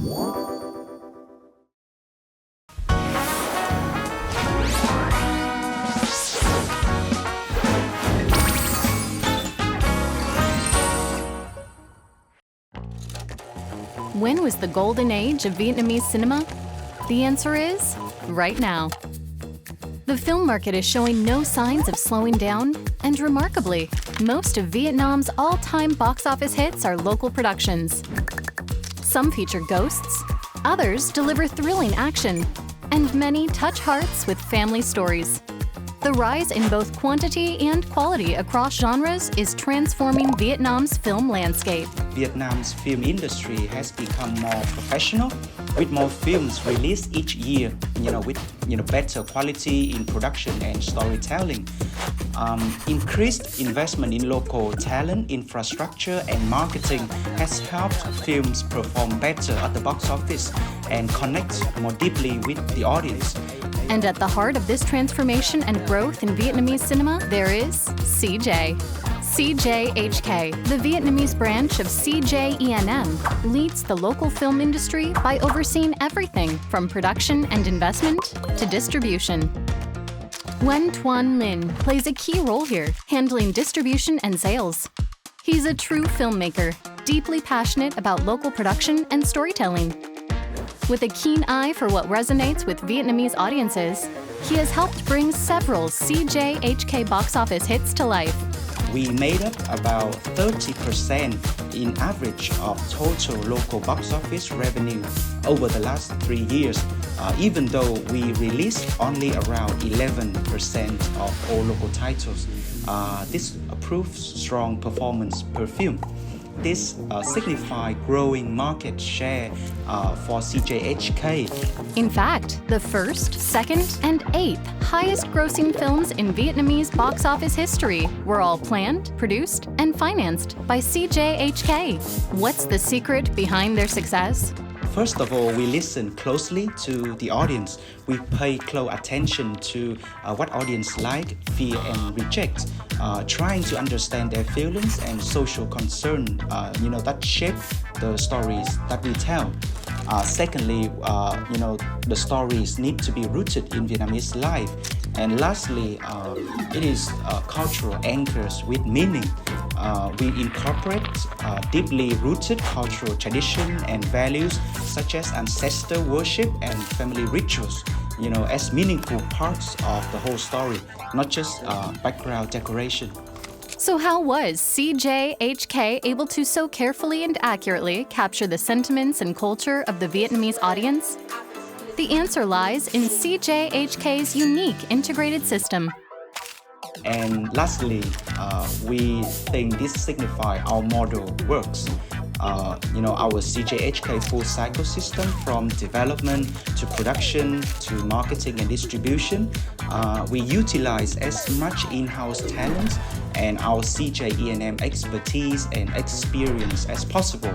When was the golden age of Vietnamese cinema? The answer is right now. The film market is showing no signs of slowing down, and remarkably, most of Vietnam's all-time box office hits are local productions. Some feature ghosts, others deliver thrilling action, and many touch hearts with family stories. The rise in both quantity and quality across genres is transforming Vietnam's film landscape. Vietnam's film industry has become more professional, with more films released each year, with better quality in production and storytelling. Increased investment in local talent, infrastructure, and marketing has helped films perform better at the box office and connect more deeply with the audience. And at the heart of this transformation and growth in Vietnamese cinema, there is CJ. CJHK, the Vietnamese branch of CJENM, leads the local film industry by overseeing everything from production and investment to distribution. Nguyen Tuan Linh plays a key role here, handling distribution and sales. He's a true filmmaker, deeply passionate about local production and storytelling. With a keen eye for what resonates with Vietnamese audiences, he has helped bring several CJHK box office hits to life. We made up about 30% in average of total local box office revenue over the last 3 years, even though we released only around 11% of all local titles. This proves strong performance per film. This signifies growing market share for CJHK. In fact, the first, second, and eighth highest-grossing films in Vietnamese box office history were all planned, produced, and financed by CJHK. What's the secret behind their success? First of all, we listen closely to the audience. We pay close attention to what audience like, fear, and reject, trying to understand their feelings and social concern, that shape the stories that we tell. Secondly, the stories need to be rooted in Vietnamese life. And lastly, it is cultural anchors with meaning. We incorporate deeply rooted cultural tradition and values such as ancestor worship and family rituals, as meaningful parts of the whole story, not just background decoration. So how was CJHK able to so carefully and accurately capture the sentiments and culture of the Vietnamese audience? The answer lies in CJHK's unique integrated system. And lastly, we think this signifies our model works. Our CJHK full cycle system, from development to production to marketing and distribution, we utilize as much in-house talent and our CJENM expertise and experience as possible,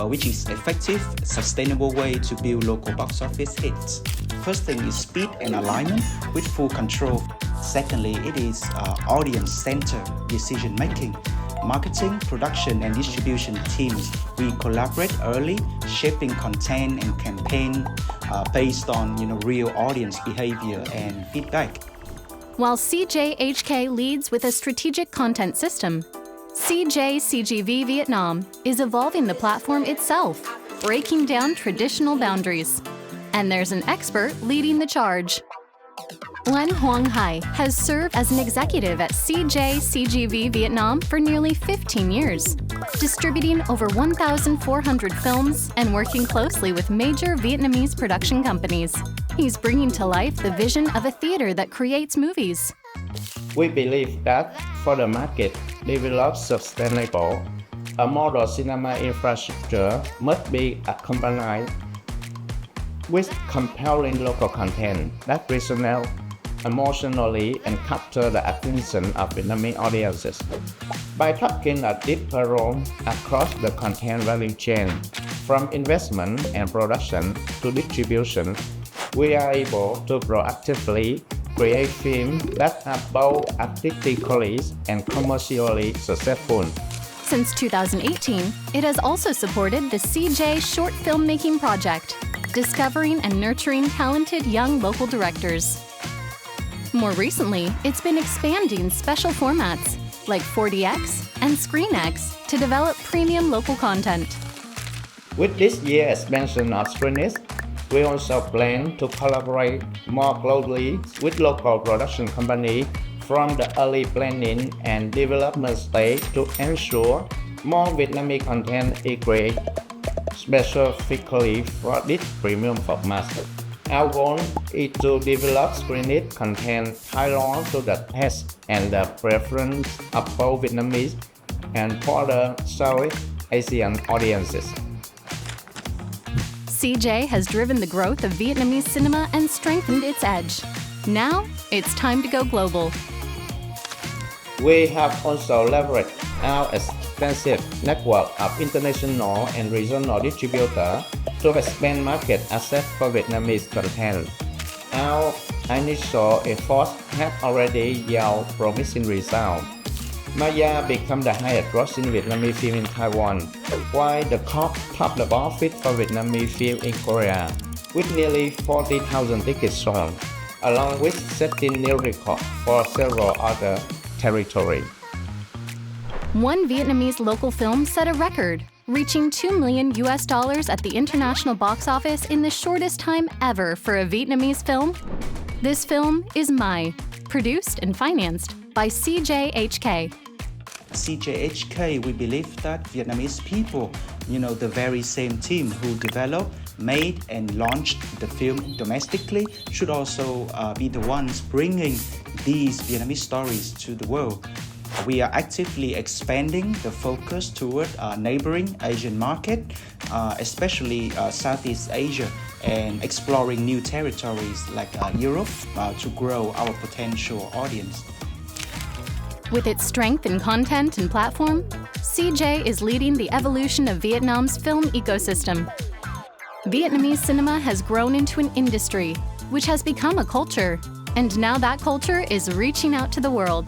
which is effective, sustainable way to build local box office hits. First thing is speed and alignment with full control. Secondly, it is audience-centered decision-making. Marketing, production, and distribution teams, we collaborate early, shaping content and campaign based on real audience behavior and feedback. While CJHK leads with a strategic content system, CJCGV Vietnam is evolving the platform itself, breaking down traditional boundaries. And there's an expert leading the charge. Nguyen Hoang Hai has served as an executive at CJCGV Vietnam for nearly 15 years, distributing over 1,400 films and working closely with major Vietnamese production companies. He's bringing to life the vision of a theater that creates movies. We believe that for the market develop sustainable, a modern cinema infrastructure must be accompanied with compelling local content that resonate emotionally and capture the attention of Vietnamese audiences. By taking a deeper role across the content value chain, from investment and production to distribution, we are able to proactively create films that are both artistically and commercially successful. Since 2018, it has also supported the CJ Short Filmmaking Project, discovering and nurturing talented young local directors. More recently, it's been expanding special formats like 4DX and ScreenX to develop premium local content. With this year's expansion of ScreenX, we also plan to collaborate more closely with local production companies from the early planning and development stage to ensure more Vietnamese content is created specifically for this premium format. Our goal is to develop ScreenX content tailored to the taste and the preference of both Vietnamese and broader Southeast Asian audiences. CJ has driven the growth of Vietnamese cinema and strengthened its edge. Now, it's time to go global. We have also leveraged our extensive network of international and regional distributors to expand market access for Vietnamese content. Our initial efforts have already yielded promising results. Maya became the highest grossing Vietnamese film in Taiwan, while the top topped the box office for Vietnamese film in Korea, with nearly 40,000 tickets sold, along with setting new records for several other territories. One Vietnamese local film set a record, reaching $2 million at the international box office in the shortest time ever for a Vietnamese film. This film is Mai, produced and financed by CJHK. CJHK, we believe that Vietnamese people, the very same team who developed, made and launched the film domestically, should also be the ones bringing these Vietnamese stories to the world. We are actively expanding the focus toward neighboring Asian market, especially Southeast Asia, and exploring new territories like Europe to grow our potential audience. With its strength in content and platform, CJ is leading the evolution of Vietnam's film ecosystem. Vietnamese cinema has grown into an industry, which has become a culture, and now that culture is reaching out to the world.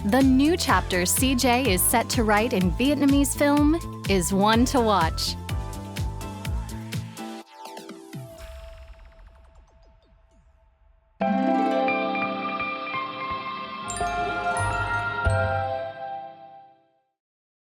The new chapter CJ is set to write in Vietnamese film is one to watch.